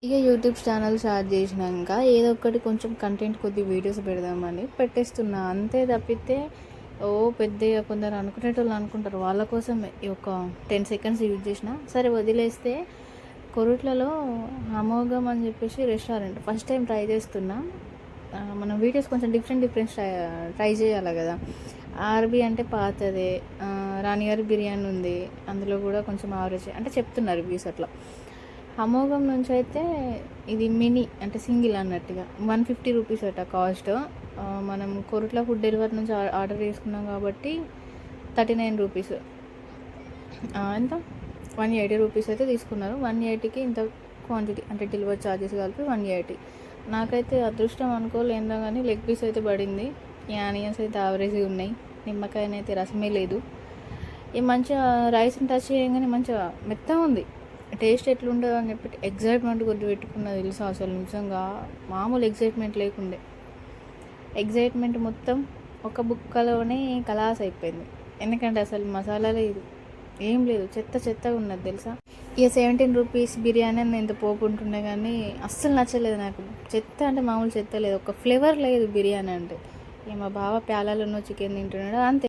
ఇక YouTube channel start చేసినాక ఏదో ఒకటి కొంచెం కంటెంట్ కొద్ది వీడియోస్ పెడదామని పెట్టేస్తున్నా. అంతే తప్పితే ఓ పెద్దగా కొందరు అనుకునేటోళ్ళు అనుకుంటారు. వాళ్ళ కోసమే ఈ ఒక 10 సెకండ్స్ యూజ్ చేసిన సరే వదిలేస్తే, కొరుట్లలో అమోఘం అని చెప్పేసి రెస్టారెంట్ ఫస్ట్ టైం ట్రై చేస్తున్నా. మనం వీడియోస్ కొంచెం డిఫరెంట్ ట్రై చేయాలి కదా. ఆర్బీ అంటే పాతదే, రాణిగారి బిర్యానీ ఉంది, అందులో కూడా కొంచెం యావరేజ్ అంటే చెప్తున్నారు రివ్యూస్ అట్లా. అమోఘం నుంచి అయితే ఇది మినీ అంటే సింగిల్ అన్నట్టుగా 150 రూపీస్ అట కాస్ట్. మనం కొరుట్ల ఫుడ్ డెలివరీ నుంచి ఆర్డర్ చేసుకున్నాం కాబట్టి 39 రూపీస్, ఎంత 180 రూపీస్ అయితే తీసుకున్నారు. 180కి ఇంత క్వాంటిటీ అంటే డెలివరీ ఛార్జెస్ కలిపి 180. నాకైతే అదృష్టం అనుకోలేందో కానీ లెగ్ పీస్ అయితే పడింది. ఈ ఆనియన్స్ అయితే యావరేజ్గా ఉన్నాయి, నిమ్మకాయనైతే రసమే లేదు. ఈ మంచిగా రైస్ని టచ్ చేయగానే మంచిగా మెత్తగా ఉంది. టేస్ట్ ఎట్లుంటుందో అని చెప్పి ఎగ్జైట్మెంట్ కొద్ది పెట్టుకున్నా తెలుసా. అసలు నిజంగా మామూలు ఎగ్జైట్మెంట్ లేకుండే, ఎగ్జైట్మెంట్ మొత్తం ఒక బుక్కలోనే కలాస్ అయిపోయింది. ఎందుకంటే అసలు మసాలా లేదు, ఏం లేదు, చెత్తగా ఉన్నది తెలుసా. ఇక 17 రూపీస్ బిర్యానీ అని ఎంత పోపు ఉంటుండే కానీ అస్సలు నచ్చలేదు నాకు. చెత్త అంటే మామూలు చెత్త లేదు, ఒక ఫ్లేవర్ లేదు బిర్యానీ అంటే. ఇక మా బావ ప్యాలాలను చికెన్ తింటున్నాడు అంతే.